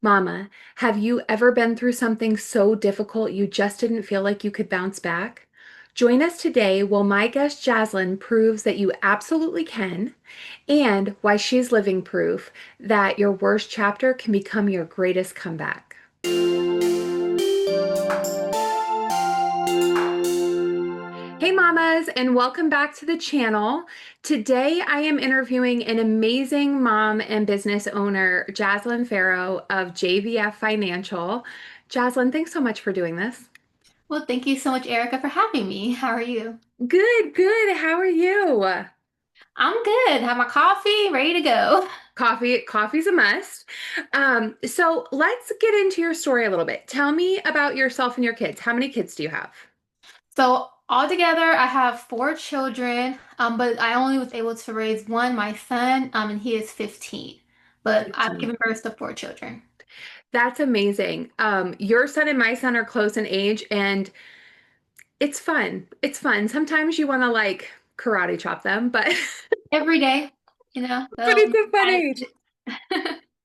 Mama, have you ever been through something so difficult you just didn't feel like you could bounce back? Join us today while my guest Jaslyn proves that you absolutely can, and why she's living proof that your worst chapter can become your greatest comeback. Hey, mamas, and welcome back to the channel. Today, I am interviewing an amazing mom and business owner, Jaslyn Farrow of JVF Financial. Jaslyn, thanks so much for doing this. Well, thank you so much, Erica, for having me. How are you? Good, good. How are you? I'm good. Have my coffee, ready to go. Coffee's a must. So let's get into your story a little bit. Tell me about yourself and your kids. How many kids do you have? So, altogether, I have four children, but I only was able to raise one, my son, and he is 15. But I've 15. given birth to four children. That's amazing. Your son and my son are close in age, and it's fun. It's fun. Sometimes you want to like karate chop them, but Every day, but they'll it's a fun I age.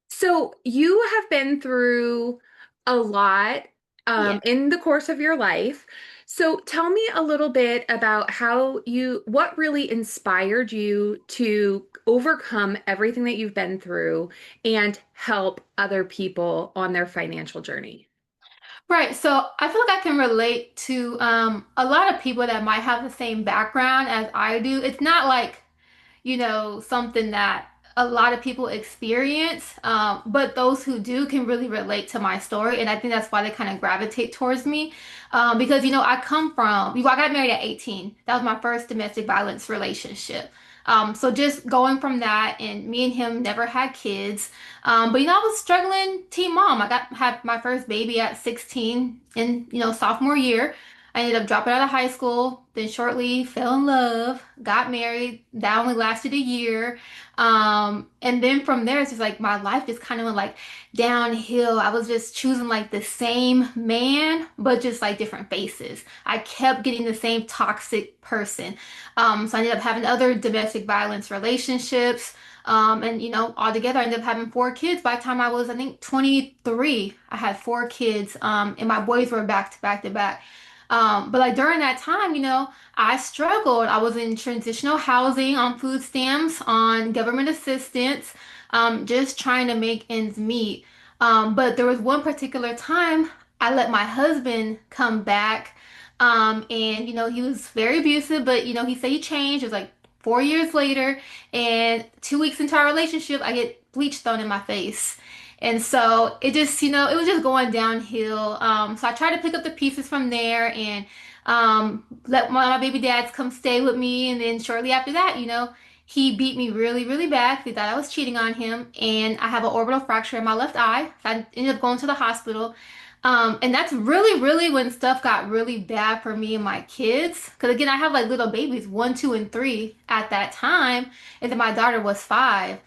So you have been through a lot yeah. in the course of your life. So tell me a little bit about what really inspired you to overcome everything that you've been through and help other people on their financial journey. Right. So I feel like I can relate to a lot of people that might have the same background as I do. It's not like something that a lot of people experience, but those who do can really relate to my story. And I think that's why they kind of gravitate towards me. Because, I come from, I got married at 18. That was my first domestic violence relationship. So just going from that, and me and him never had kids. But I was struggling teen mom. Had my first baby at 16 in, sophomore year. I ended up dropping out of high school, then shortly fell in love, got married. That only lasted a year. And then from there, it's just like my life just kind of went like downhill. I was just choosing like the same man, but just like different faces. I kept getting the same toxic person. So I ended up having other domestic violence relationships. And altogether, I ended up having four kids by the time I was, I think, 23. I had four kids, and my boys were back to back to back. But like during that time, I struggled. I was in transitional housing on food stamps, on government assistance, just trying to make ends meet. But there was one particular time I let my husband come back. And he was very abusive, but he said he changed. It was like 4 years later, and 2 weeks into our relationship, I get bleach thrown in my face. And so it just, it was just going downhill. So I tried to pick up the pieces from there and let my baby dads come stay with me. And then shortly after that, he beat me really, really bad. He thought I was cheating on him. And I have an orbital fracture in my left eye. So I ended up going to the hospital. And that's really, really when stuff got really bad for me and my kids. Because again, I have like little babies, 1, 2, and 3 at that time. And then my daughter was 5.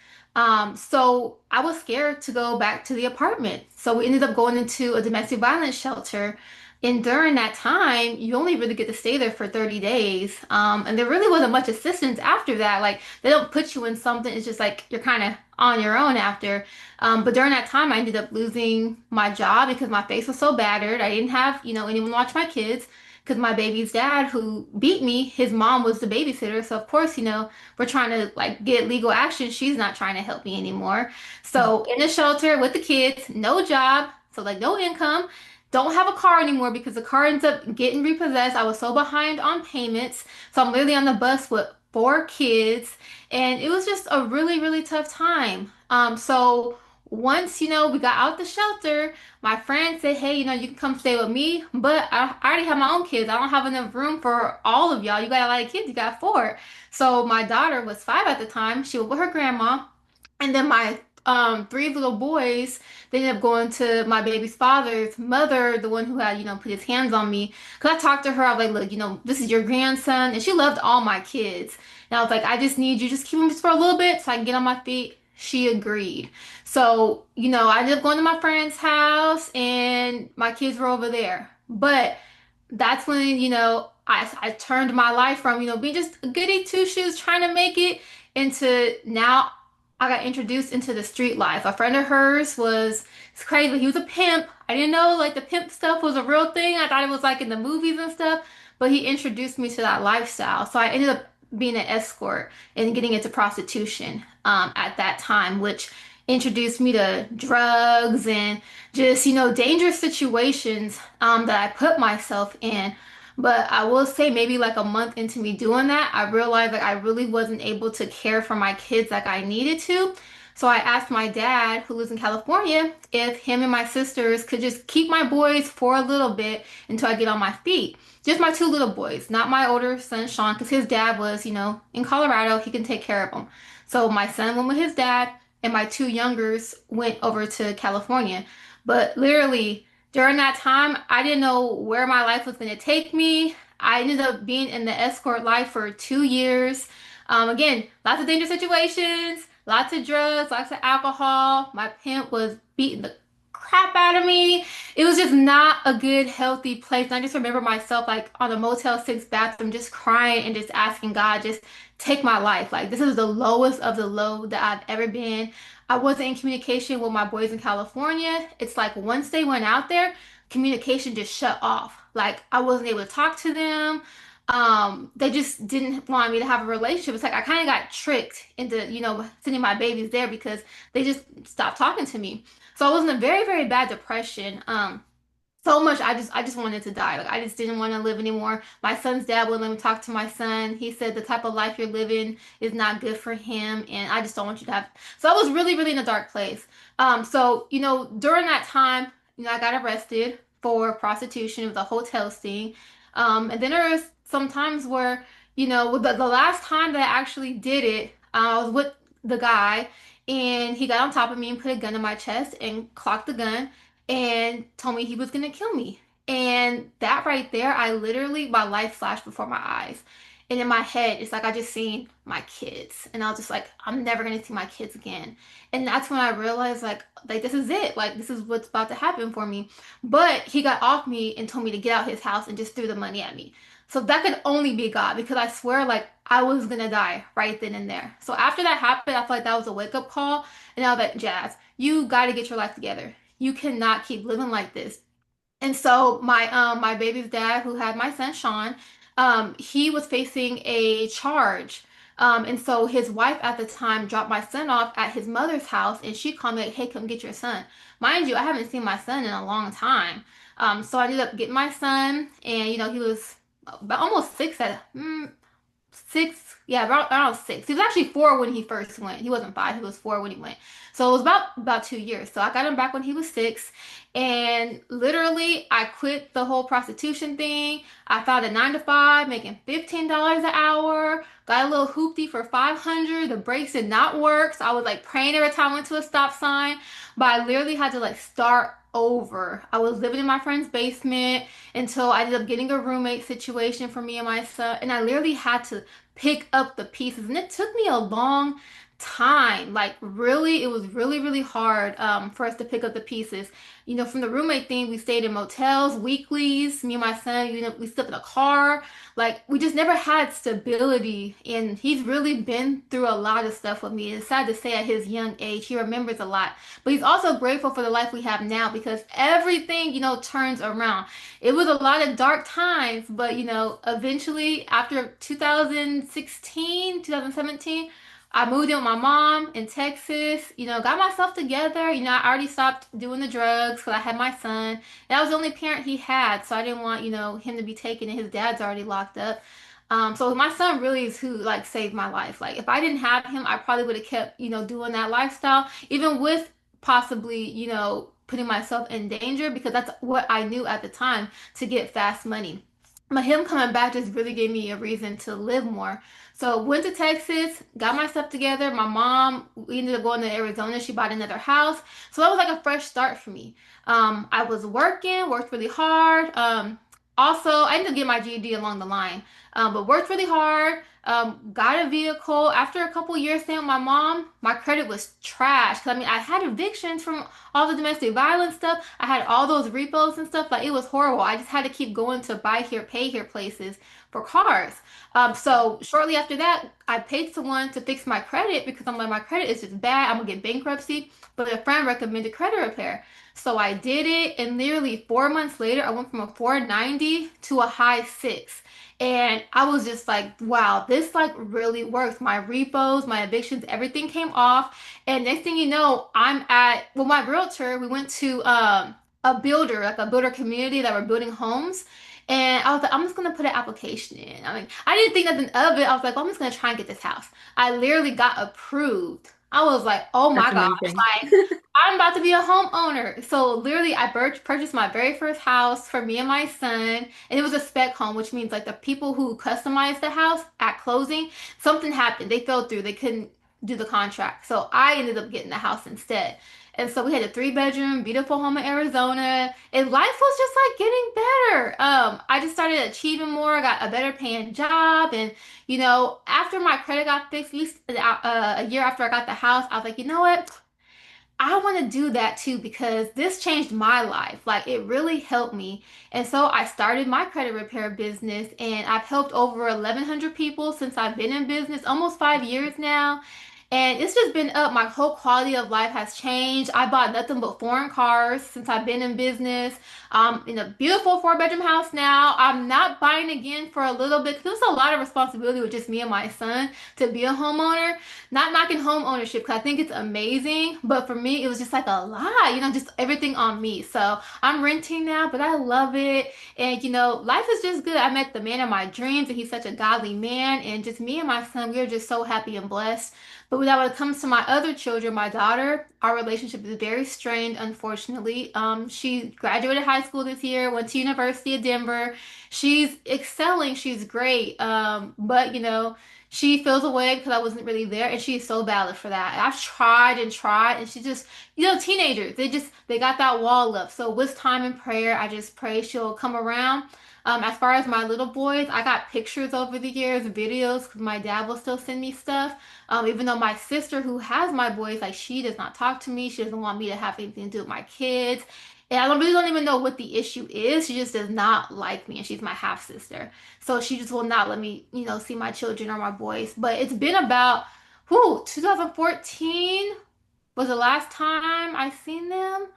So I was scared to go back to the apartment. So we ended up going into a domestic violence shelter. And during that time, you only really get to stay there for 30 days. And there really wasn't much assistance after that. Like they don't put you in something. It's just like you're kind of on your own after. But during that time, I ended up losing my job because my face was so battered. I didn't have, anyone watch my kids because my baby's dad who beat me, his mom was the babysitter. So of course, we're trying to like get legal action. She's not trying to help me anymore. So in the shelter with the kids, no job, so like no income. Don't have a car anymore because the car ends up getting repossessed. I was so behind on payments. So I'm literally on the bus with four kids. And it was just a really, really tough time. So once, we got out the shelter, my friend said, hey, you can come stay with me, but I already have my own kids. I don't have enough room for all of y'all. You got a lot of kids, you got four. So my daughter was 5 at the time. She was with her grandma. And then my three little boys, they ended up going to my baby's father's mother, the one who had, put his hands on me. Because I talked to her, I was like, look, this is your grandson. And she loved all my kids. And I was like, I just need you, just keep him just for a little bit so I can get on my feet. She agreed. So, I ended up going to my friend's house and my kids were over there. But that's when, I turned my life from, being just a goody two shoes trying to make it into now. I got introduced into the street life. A friend of hers was, it's crazy, but he was a pimp. I didn't know like the pimp stuff was a real thing. I thought it was like in the movies and stuff, but he introduced me to that lifestyle. So I ended up being an escort and getting into prostitution at that time, which introduced me to drugs and just, dangerous situations that I put myself in. But I will say maybe like a month into me doing that, I realized like I really wasn't able to care for my kids like I needed to. So I asked my dad, who lives in California, if him and my sisters could just keep my boys for a little bit until I get on my feet. Just my two little boys, not my older son Sean, because his dad was, in Colorado, he can take care of them. So my son went with his dad, and my two youngers went over to California. But literally, during that time, I didn't know where my life was going to take me. I ended up being in the escort life for 2 years. Again, lots of dangerous situations, lots of drugs, lots of alcohol. My pimp was beating the crap out of me. It was just not a good, healthy place. And I just remember myself like on a Motel 6 bathroom, just crying and just asking God, just take my life. Like, this is the lowest of the low that I've ever been. I wasn't in communication with my boys in California. It's like once they went out there, communication just shut off. Like, I wasn't able to talk to them. They just didn't want me to have a relationship. It's like I kind of got tricked into, sending my babies there because they just stopped talking to me. So I was in a very, very bad depression. So much I just wanted to die. Like, I just didn't want to live anymore. My son's dad wouldn't let me talk to my son. He said the type of life you're living is not good for him, and I just don't want you to have. So I was really, really in a dark place. So during that time, I got arrested for prostitution. It was a hotel sting. And then there was some times where, with the last time that I actually did it, I was with the guy, and he got on top of me and put a gun in my chest and clocked the gun and told me he was gonna kill me. And that right there, I literally, my life flashed before my eyes. And in my head, it's like I just seen my kids. And I was just like, I'm never gonna see my kids again. And that's when I realized like this is it. Like, this is what's about to happen for me. But he got off me and told me to get out his house and just threw the money at me. So that could only be God, because I swear like I was gonna die right then and there. So after that happened, I feel like that was a wake-up call. And I was like, Jazz, you gotta get your life together. You cannot keep living like this. And so my baby's dad, who had my son Sean, he was facing a charge. And so his wife at the time dropped my son off at his mother's house, and she called me like, "Hey, come get your son." Mind you, I haven't seen my son in a long time. So I ended up getting my son, and he was about almost 6 at 6, yeah, around 6. He was actually 4 when he first went. He wasn't 5, he was 4 when he went. So it was about 2 years. So I got him back when he was 6, and literally I quit the whole prostitution thing. I found a 9 to 5, making $15 an hour. Got a little hoopty for 500. The brakes did not work, so I was like praying every time I went to a stop sign. But I literally had to like start over. I was living in my friend's basement until I ended up getting a roommate situation for me and my son. And I literally had to pick up the pieces. And it took me a long time. Like, really, it was really, really hard for us to pick up the pieces. From the roommate thing, we stayed in motels, weeklies. Me and my son, we slept in a car. Like, we just never had stability. And he's really been through a lot of stuff with me. It's sad to say at his young age, he remembers a lot. But he's also grateful for the life we have now, because everything, turns around. It was a lot of dark times, but eventually after 2016, 2017, I moved in with my mom in Texas, got myself together. I already stopped doing the drugs because I had my son. And I was the only parent he had, so I didn't want, him to be taken, and his dad's already locked up. So my son really is who like saved my life. Like, if I didn't have him, I probably would have kept, doing that lifestyle, even with possibly, putting myself in danger, because that's what I knew at the time, to get fast money. But him coming back just really gave me a reason to live more. So went to Texas, got my stuff together. My mom, we ended up going to Arizona. She bought another house. So that was like a fresh start for me. I was working, worked really hard. Also, I ended up getting my GED along the line, but worked really hard. Got a vehicle. After a couple years staying with my mom, my credit was trash. 'Cause, I mean, I had evictions from all the domestic violence stuff. I had all those repos and stuff. Like it was horrible. I just had to keep going to buy here, pay here places for cars. So shortly after that, I paid someone to fix my credit because I'm like, my credit is just bad. I'm gonna get bankruptcy. But a friend recommended credit repair. So I did it, and literally 4 months later, I went from a 490 to a high six. And I was just like, wow, this like really works. My repos, my evictions, everything came off. And next thing you know, I'm at, well, my realtor, we went to a builder, like a builder community that were building homes. And I was like, I'm just gonna put an application in. I mean, I didn't think nothing of it. I was like, well, I'm just gonna try and get this house. I literally got approved. I was like, oh That's my gosh, amazing. like I'm about to be a homeowner. So literally, I purchased my very first house for me and my son, and it was a spec home, which means like the people who customized the house at closing, something happened. They fell through. They couldn't do the contract. So I ended up getting the house instead. And so we had a 3 bedroom, beautiful home in Arizona, and life was just like getting better. I just started achieving more. I got a better paying job, and after my credit got fixed, at least a year after I got the house, I was like, you know what? I want to do that too because this changed my life. Like it really helped me. And so I started my credit repair business and I've helped over 1,100 people since I've been in business, almost 5 years now. And it's just been up. My whole quality of life has changed. I bought nothing but foreign cars since I've been in business. In a beautiful 4 bedroom house now. I'm not buying again for a little bit because it was a lot of responsibility with just me and my son to be a homeowner. Not knocking home ownership because I think it's amazing, but for me, it was just like a lot, just everything on me. So I'm renting now, but I love it. And life is just good. I met the man of my dreams, and he's such a godly man. And just me and my son, we are just so happy and blessed. But when it comes to my other children, my daughter, our relationship is very strained, unfortunately. She graduated high school this year, went to University of Denver. She's excelling, she's great. But she feels away because I wasn't really there, and she's so valid for that. I've tried and tried, and she just, teenagers, they got that wall up. So with time and prayer, I just pray she'll come around. As far as my little boys, I got pictures over the years, videos, because my dad will still send me stuff. Even though my sister, who has my boys, like she does not talk to me, she doesn't want me to have anything to do with my kids. And really don't even know what the issue is. She just does not like me, and she's my half sister. So she just will not let me, see my children or my boys. But it's been about, 2014 was the last time I seen them.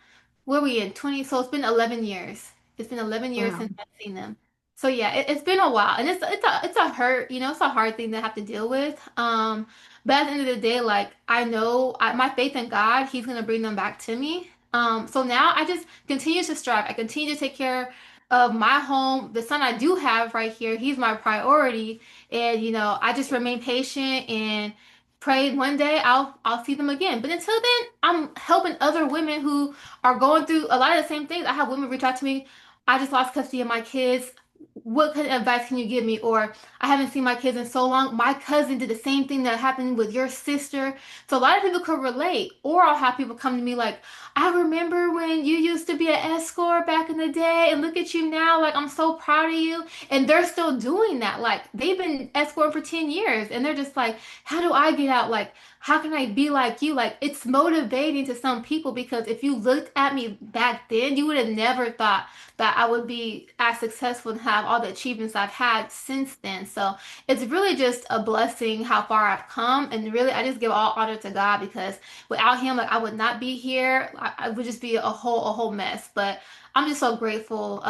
Where we in 20? So it's been 11 years. It's been 11 years Wow. since I've seen them. So yeah, it's been a while, and it's a hurt, it's a hard thing to have to deal with. But at the end of the day, like I know my faith in God, He's gonna bring them back to me. So now I just continue to strive. I continue to take care of my home. The son I do have right here, he's my priority, and I just remain patient and pray one day I'll see them again. But until then, I'm helping other women who are going through a lot of the same things. I have women reach out to me. I just lost custody of my kids. What kind of advice can you give me? Or I haven't seen my kids in so long. My cousin did the same thing that happened with your sister. So a lot of people could relate. Or I'll have people come to me like, I remember when you used to be an escort back in the day, and look at you now. Like, I'm so proud of you. And they're still doing that. Like, they've been escorting for 10 years, and they're just like, how do I get out? Like, how can I be like you? Like, it's motivating to some people because if you looked at me back then, you would have never thought that I would be as successful and have all the achievements I've had since then. So it's really just a blessing how far I've come. And really, I just give all honor to God because without Him, like, I would not be here. I would just be a whole mess. But I'm just so grateful.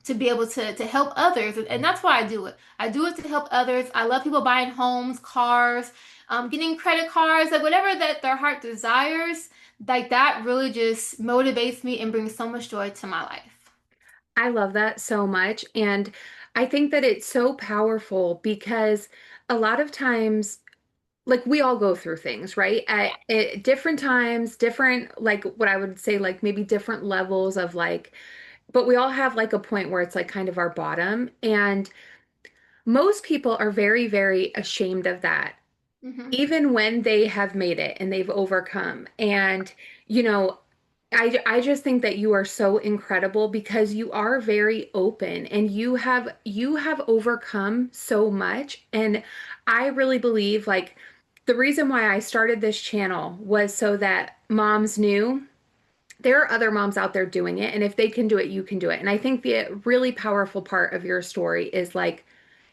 To be able to help others, and that's why I do it. I do it to help others. I love people buying homes, cars, getting credit cards, like whatever that their heart desires, like that really just motivates me and brings so much joy to my life. I love that so much. And I think that it's so powerful because a lot of times, like we all go through things, right? At different times, different, like what I would say, like maybe different levels of like, but we all have like a point where it's like kind of our bottom. And most people are very, very ashamed of that, Hmm. even when they have made it and they've overcome. And, you know, I just think that you are so incredible because you are very open and you have overcome so much. And I really believe like the reason why I started this channel was so that moms knew there are other moms out there doing it, and if they can do it, you can do it. And I think the really powerful part of your story is like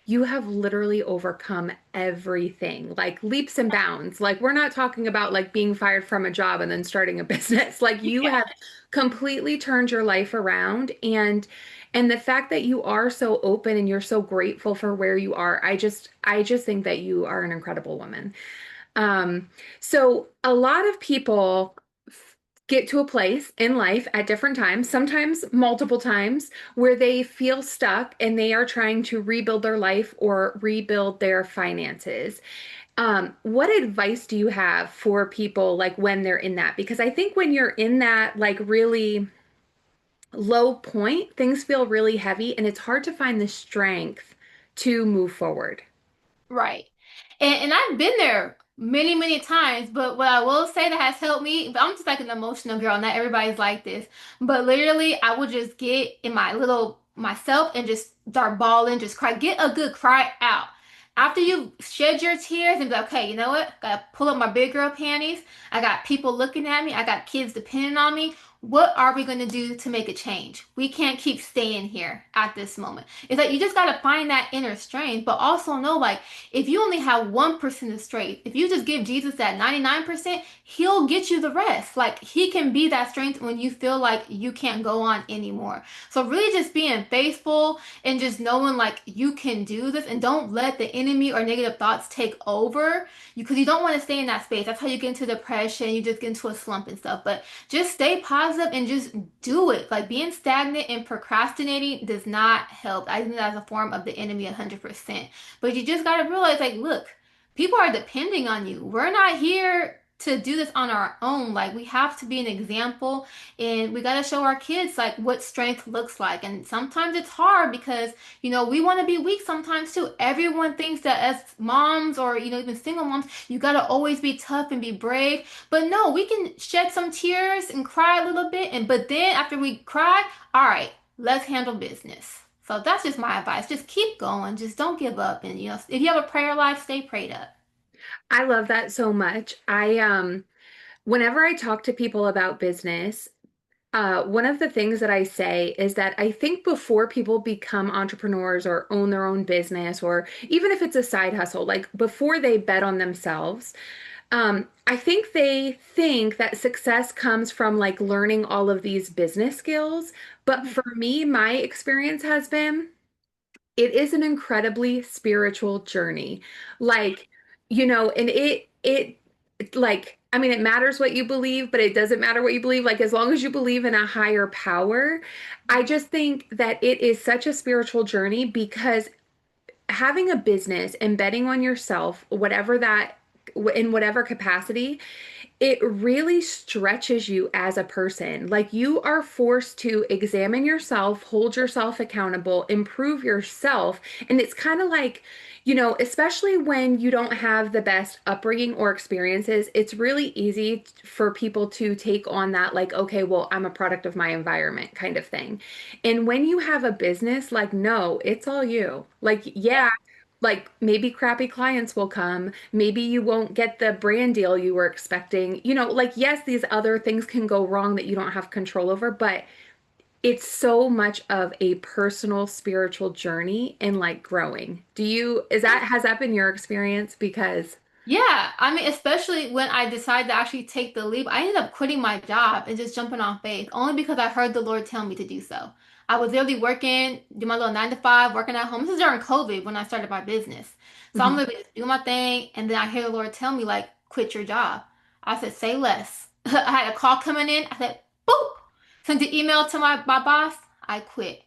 you have literally overcome everything, like leaps and bounds. Like we're not talking about like being fired from a job and then starting a business. Like you have completely turned your life around, and the fact that you are so open and you're so grateful for where you are, I just think that you are an incredible woman. Um, so a lot of people get to a place in life at different times, sometimes multiple times, where they feel stuck and they are trying to rebuild their life or rebuild their finances. What advice do you have for people like when they're in that? Because I think when you're in that like really low point, things feel really heavy and it's hard to find the strength to move forward. Right. And I've been there many, many times, but what I will say that has helped me, but I'm just like an emotional girl, not everybody's like this. But literally, I would just get in my little myself and just start bawling, just cry, get a good cry out. After you shed your tears and be like, okay, you know what? Gotta pull up my big girl panties. I got people looking at me. I got kids depending on me. What are we going to do to make a change? We can't keep staying here at this moment. It's like you just got to find that inner strength, but also know like if you only have 1% of strength, if you just give Jesus that 99%, he'll get you the rest. Like he can be that strength when you feel like you can't go on anymore. So really just being faithful and just knowing like you can do this and don't let the enemy or negative thoughts take over you because you don't want to stay in that space. That's how you get into depression, you just get into a slump and stuff. But just stay positive and just do it. Like being stagnant and procrastinating does not help. I think that's a form of the enemy 100%. But you just got to realize, like, look, people are depending on you. We're not here to do this on our own. Like, we have to be an example and we got to show our kids, like, what strength looks like. And sometimes it's hard because, we want to be weak sometimes too. Everyone thinks that as moms or, even single moms, you got to always be tough and be brave. But no, we can shed some tears and cry a little bit. But then after we cry, all right, let's handle business. So that's just my advice. Just keep going. Just don't give up. And if you have a prayer life, stay prayed up. I love that so much. Whenever I talk to people about business, one of the things that I say is that I think before people become entrepreneurs or own their own business, or even if it's a side hustle, like before they bet on themselves, I think they think that success comes from like learning all of these business skills. But for me, my experience has been it is an incredibly spiritual journey. Like, and like, I mean, it matters what you believe, but it doesn't matter what you believe. Like, as long as you believe in a higher power, I just think that it is such a spiritual journey because having a business and betting on yourself, whatever that, in whatever capacity, it really stretches you as a person. Like you are forced to examine yourself, hold yourself accountable, improve yourself. And it's kind of like, especially when you don't have the best upbringing or experiences, it's really easy for people to take on that, like, okay, well, I'm a product of my environment kind of thing. And when you have a business, like, no, it's all you. Like, yeah, like maybe crappy clients will come. Maybe you won't get the brand deal you were expecting. Like, yes, these other things can go wrong that you don't have control over, but it's so much of a personal spiritual journey and like growing. Has that been your experience? Because, Yeah, I mean, especially when I decided to actually take the leap, I ended up quitting my job and just jumping on faith only because I heard the Lord tell me to do so. I was literally working, do my little 9 to 5, working at home. This is during COVID when I started my business. So I'm Mhm. literally just doing my thing, and then I hear the Lord tell me, like, quit your job. I said, say less. I had a call coming in. I said, boop, sent the email to my boss. I quit.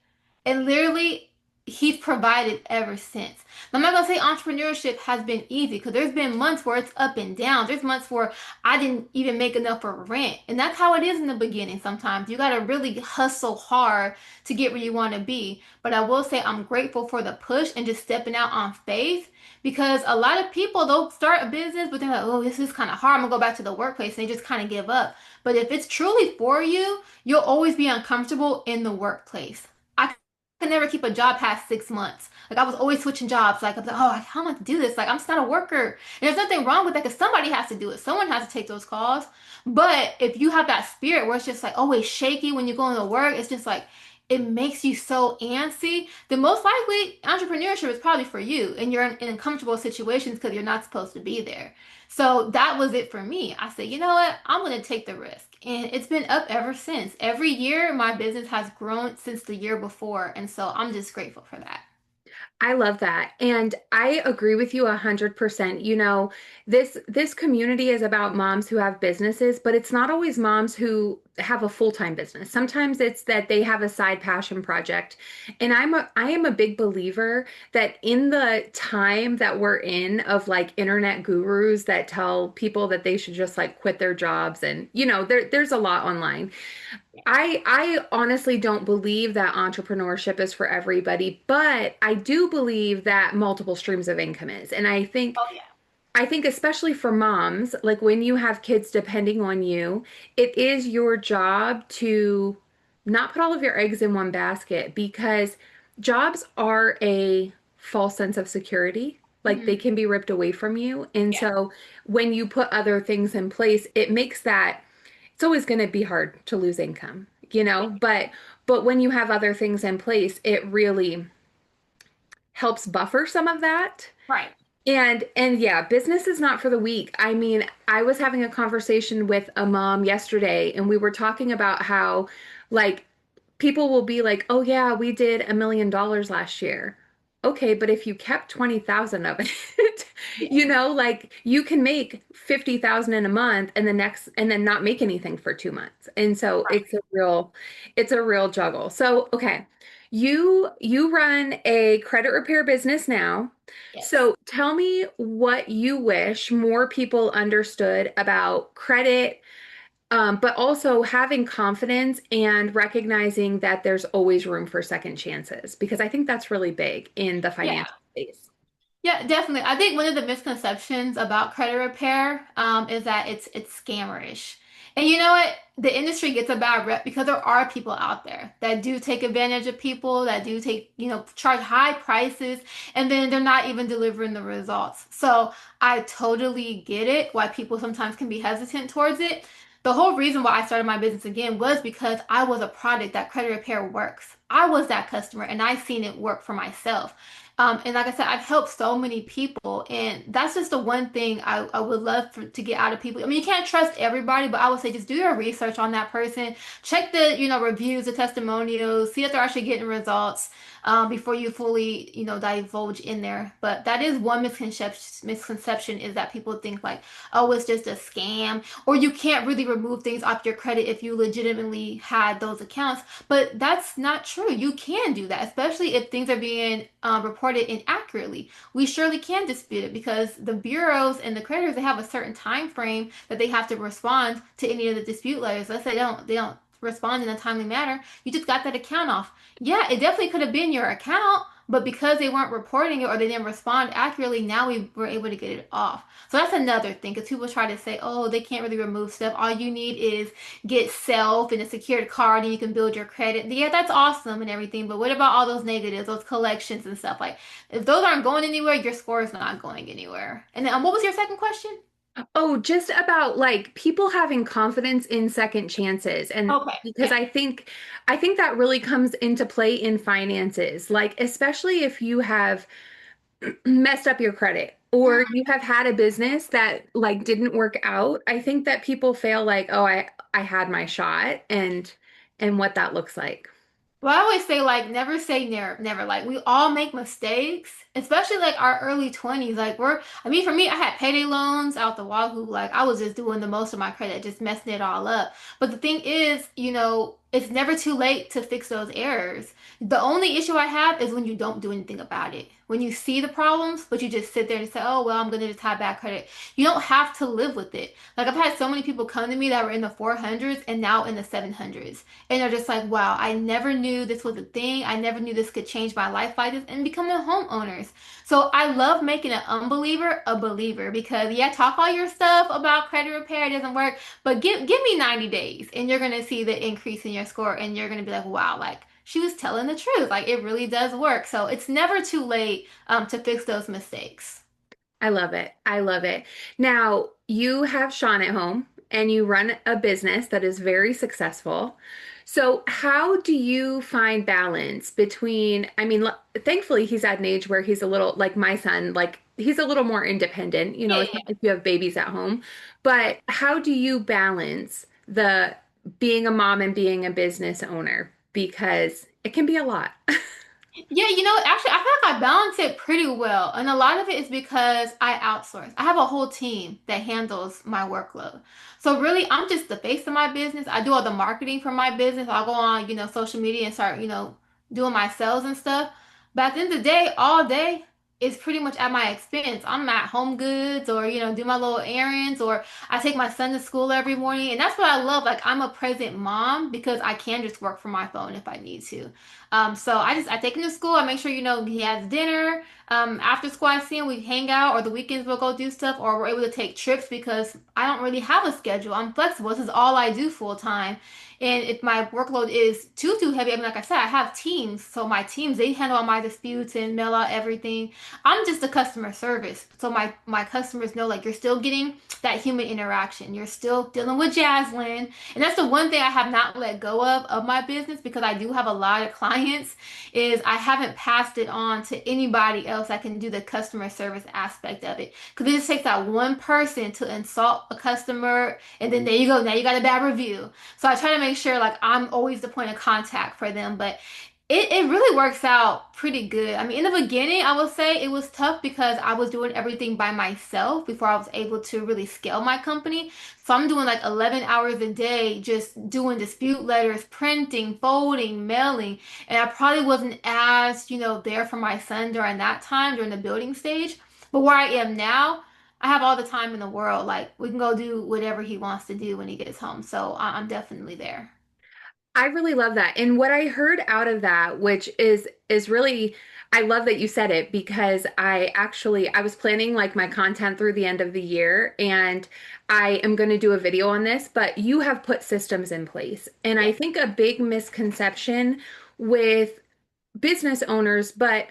And literally, he's provided ever since. I'm not gonna say entrepreneurship has been easy because there's been months where it's up and down. There's months where I didn't even make enough for rent. And that's how it is in the beginning sometimes. You gotta really hustle hard to get where you wanna be. But I will say I'm grateful for the push and just stepping out on faith because a lot of people they'll start a business, but they're like, oh, this is kind of hard. I'm gonna go back to the workplace and they just kind of give up. But if it's truly for you, you'll always be uncomfortable in the workplace. I could never keep a job past 6 months. Like I was always switching jobs. Like I'm like, oh, how am I to do this? Like I'm just not a worker. And there's nothing wrong with that because somebody has to do it. Someone has to take those calls. But if you have that spirit where it's just like always shaky when you go into work, it's just like it makes you so antsy, then most likely entrepreneurship is probably for you and you're in uncomfortable situations because you're not supposed to be there. So that was it for me. I said, you know what? I'm going to take the risk. And it's been up ever since. Every year, my business has grown since the year before. And so I'm just grateful for that. I love that. And I agree with you 100%. You know, this community is about moms who have businesses, but it's not always moms who have a full-time business. Sometimes it's that they have a side passion project. And I am a big believer that in the time that we're in of like internet gurus that tell people that they should just like quit their jobs and there's a lot online. I honestly don't believe that entrepreneurship is for everybody, but I do believe that multiple streams of income is. And Oh, yeah. I think especially for moms, like when you have kids depending on you, it is your job to not put all of your eggs in one basket because jobs are a false sense of security. Like they Hmm. can be ripped away from you. And Yeah. so when you put other things in place, it makes that it's always going to be hard to lose income, Yeah. but when you have other things in place, it really helps buffer some of that. Right. And yeah, business is not for the weak. I mean, I was having a conversation with a mom yesterday and we were talking about how like people will be like, "Oh yeah, we did $1 million last year." Okay, but if you kept 20,000 of it, Yeah. like you can make 50,000 in a month and then not make anything for 2 months. And so Right. it's a real juggle. So, okay. You run a credit repair business now. Yes. So tell me what you wish more people understood about credit, but also having confidence and recognizing that there's always room for second chances, because I think that's really big in the Yeah. financial space. Yeah, definitely. I think one of the misconceptions about credit repair is that it's scammerish. And you know what? The industry gets a bad rep because there are people out there that do take advantage of people, that do take, charge high prices, and then they're not even delivering the results. So I totally get it why people sometimes can be hesitant towards it. The whole reason why I started my business again was because I was a product that credit repair works. I was that customer and I seen it work for myself. And like I said, I've helped so many people, and that's just the one thing I would love to get out of people. I mean, you can't trust everybody, but I would say just do your research on that person. Check the, reviews, the testimonials, see if they're actually getting results before you fully, divulge in there. But that is one misconception is that people think like, oh, it's just a scam, or you can't really remove things off your credit if you legitimately had those accounts. But that's not true. You can do that, especially if things are being reported inaccurately. We surely can dispute it because the bureaus and the creditors they have a certain time frame that they have to respond to any of the dispute letters. Let's say they don't respond in a timely manner. You just got that account off. Yeah, it definitely could have been your account, but because they weren't reporting it or they didn't respond accurately, now we were able to get it off. So that's another thing because people try to say, oh, they can't really remove stuff. All you need is get self and a secured card and you can build your credit. Yeah, that's awesome and everything, but what about all those negatives, those collections and stuff? Like, if those aren't going anywhere, your score is not going anywhere. And then, what was your second question? Oh, just about like people having confidence in second chances. And Okay, because yeah. I think that really comes into play in finances, like especially if you have messed up your credit or you have had a business that like didn't work out. I think that people fail like, oh, I had my shot and what that looks like. Well, I always say like never say never, never. Like we all make mistakes, especially like our early 20s. Like I mean, for me, I had payday loans out the wahoo. Like I was just doing the most of my credit, just messing it all up. But the thing is, it's never too late to fix those errors. The only issue I have is when you don't do anything about it. When you see the problems, but you just sit there and say, oh, well, I'm going to just have bad credit. You don't have to live with it. Like, I've had so many people come to me that were in the 400s and now in the 700s. And they're just like, wow, I never knew this was a thing. I never knew this could change my life like this and becoming homeowners. So I love making an unbeliever a believer because, yeah, talk all your stuff about credit repair, it doesn't work, but give me 90 days and you're gonna see the increase in your score and you're gonna be like, wow, like she was telling the truth. Like it really does work. So it's never too late to fix those mistakes. I love it. I love it. Now, you have Sean at home and you run a business that is very successful. So, how do you find balance between, I mean, thankfully he's at an age where he's a little like my son, like he's a little more independent. You know, it's not Yeah. like you have babies at home, but how do you balance the being a mom and being a business owner? Because it can be a lot. Yeah, actually, I feel like I balance it pretty well. And a lot of it is because I outsource. I have a whole team that handles my workload. So really, I'm just the face of my business. I do all the marketing for my business. I'll go on, social media and start, doing my sales and stuff. But at the end of the day, all day is pretty much at my expense. I'm at Home Goods or, do my little errands or I take my son to school every morning. And that's what I love. Like, I'm a present mom because I can just work from my phone if I need to. So I take him to school. I make sure he has dinner. After school, I see him. We hang out, or the weekends we'll go do stuff, or we're able to take trips because I don't really have a schedule. I'm flexible. This is all I do full time. And if my workload is too heavy, I mean, like I said, I have teams. So my teams, they handle all my disputes and mail out everything. I'm just a customer service. So my customers know like you're still getting that human interaction. You're still dealing with Jaslyn. And that's the one thing I have not let go of my business because I do have a lot of clients is I haven't passed it on to anybody else that can do the customer service aspect of it. Because it just takes that one person to insult a customer and then there you go. Now you got a bad review. So I try to make sure like I'm always the point of contact for them. But it really works out pretty good. I mean, in the beginning, I would say it was tough because I was doing everything by myself before I was able to really scale my company. So I'm doing like 11 hours a day just doing dispute letters, printing, folding, mailing. And I probably wasn't as, there for my son during that time, during the building stage. But where I am now, I have all the time in the world. Like we can go do whatever he wants to do when he gets home. So I'm definitely there. I really love that. And what I heard out of that, which is really I love that you said it because I was planning like my content through the end of the year and I am going to do a video on this, but you have put systems in place. And I Yeah. think a big misconception with business owners, but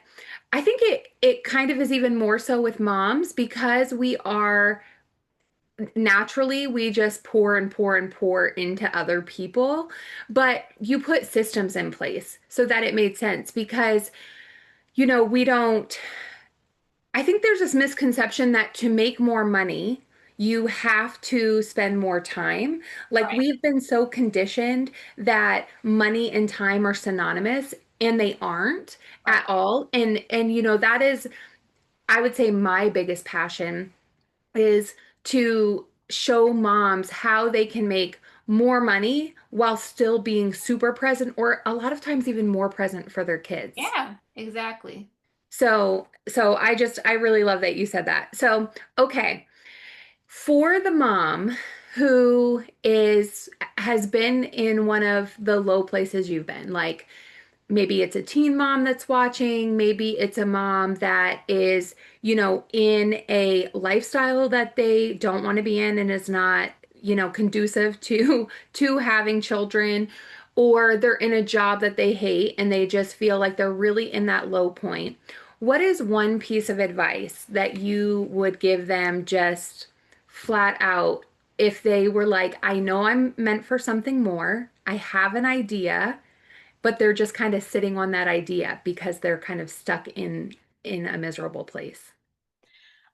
I think it kind of is even more so with moms because we are naturally we just pour and pour and pour into other people, but you put systems in place so that it made sense because we don't I think there's this misconception that to make more money you have to spend more time. Like Right. we've been so conditioned that money and time are synonymous and they aren't Right. at all. And that is I would say my biggest passion is to show moms how they can make more money while still being super present or a lot of times even more present for their kids. Yeah, exactly. So I really love that you said that. So, okay, for the mom who is has been in one of the low places you've been, like maybe it's a teen mom that's watching, maybe it's a mom that is, in a lifestyle that they don't want to be in and is not, conducive to to having children, or they're in a job that they hate and they just feel like they're really in that low point. What is one piece of advice that you would give them just flat out if they were like, I know I'm meant for something more, I have an idea, but they're just kind of sitting on that idea because they're kind of stuck in a miserable place.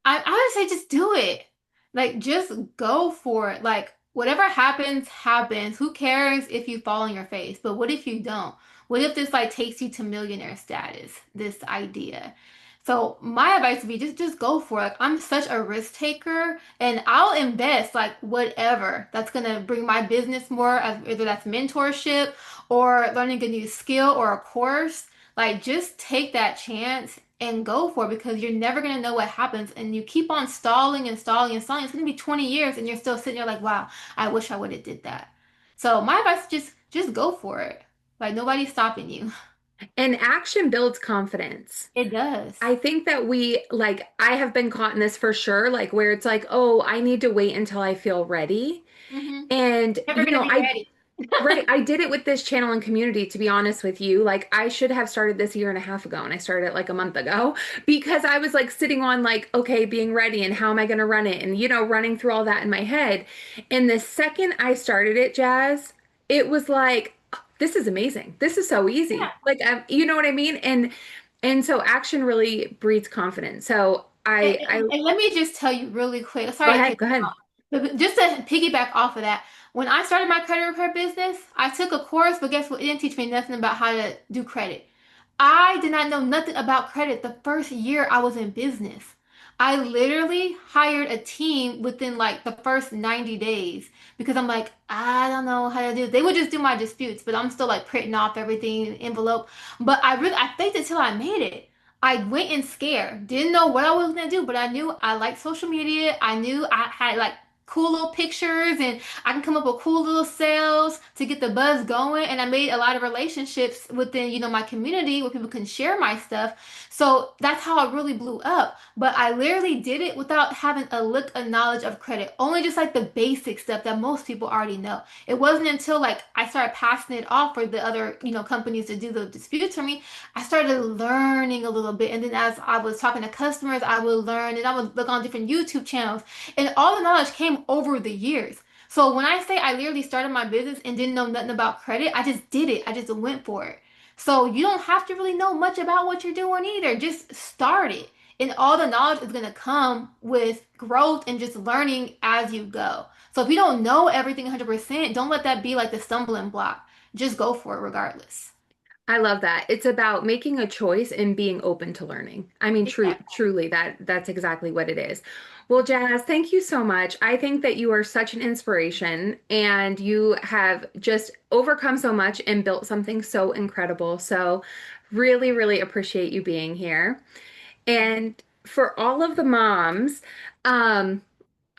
I would say just do it. Like just go for it. Like whatever happens, happens. Who cares if you fall on your face? But what if you don't? What if this like takes you to millionaire status, this idea? So my advice would be just go for it. Like, I'm such a risk taker and I'll invest like whatever that's gonna bring my business more, as whether that's mentorship or learning a new skill or a course. Like just take that chance and go for it because you're never gonna know what happens. And you keep on stalling and stalling and stalling. It's gonna be 20 years and you're still sitting there like, wow, I wish I would have did that. So my advice is just go for it. Like nobody's stopping you. And action builds confidence. It does. I think that I have been caught in this for sure, like where it's like, oh, I need to wait until I feel ready. Hmm. And, Never gonna be ready. right, I did it with this channel and community, to be honest with you. Like, I should have started this a year and a half ago, and I started it like a month ago because I was like sitting on, like, okay, being ready and how am I going to run it? And, running through all that in my head. And the second I started it, Jazz, it was like, this is amazing. This is so easy. Yeah. Like, you know what I mean? And so action really breeds confidence. So And let me just tell you really quick. go Sorry to ahead, cut go you ahead. off. But just to piggyback off of that, when I started my credit repair business, I took a course, but guess what? It didn't teach me nothing about how to do credit. I did not know nothing about credit the first year I was in business. I literally hired a team within like the first 90 days because I'm like, I don't know how to do it. They would just do my disputes, but I'm still like printing off everything in an envelope. But I faked it till I made it. I went in scared, didn't know what I was gonna do, but I knew I liked social media. I knew I had like cool little pictures and I can come up with cool little sales to get the buzz going. And I made a lot of relationships within, my community where people can share my stuff. So that's how it really blew up. But I literally did it without having a lick of knowledge of credit, only just like the basic stuff that most people already know. It wasn't until like I started passing it off for the other, companies to do the disputes for me. I started learning a little bit. And then as I was talking to customers, I would learn and I would look on different YouTube channels. And all the knowledge came over the years. So when I say I literally started my business and didn't know nothing about credit, I just did it. I just went for it. So you don't have to really know much about what you're doing either. Just start it. And all the knowledge is going to come with growth and just learning as you go. So if you don't know everything 100%, don't let that be like the stumbling block. Just go for it regardless. I love that. It's about making a choice and being open to learning. I mean, Exactly. truly that's exactly what it is. Well, Jazz, thank you so much. I think that you are such an inspiration and you have just overcome so much and built something so incredible. So really, really appreciate you being here. And for all of the moms, um,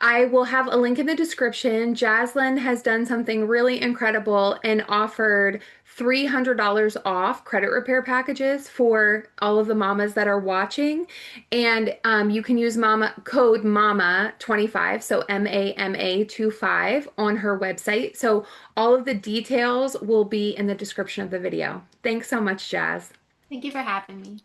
I will have a link in the description. Jaslyn has done something really incredible and offered $300 off credit repair packages for all of the mamas that are watching. And you can use mama code MAMA25, so MAMA25 on her website. So all of the details will be in the description of the video. Thanks so much, Jazz. Thank you for having me.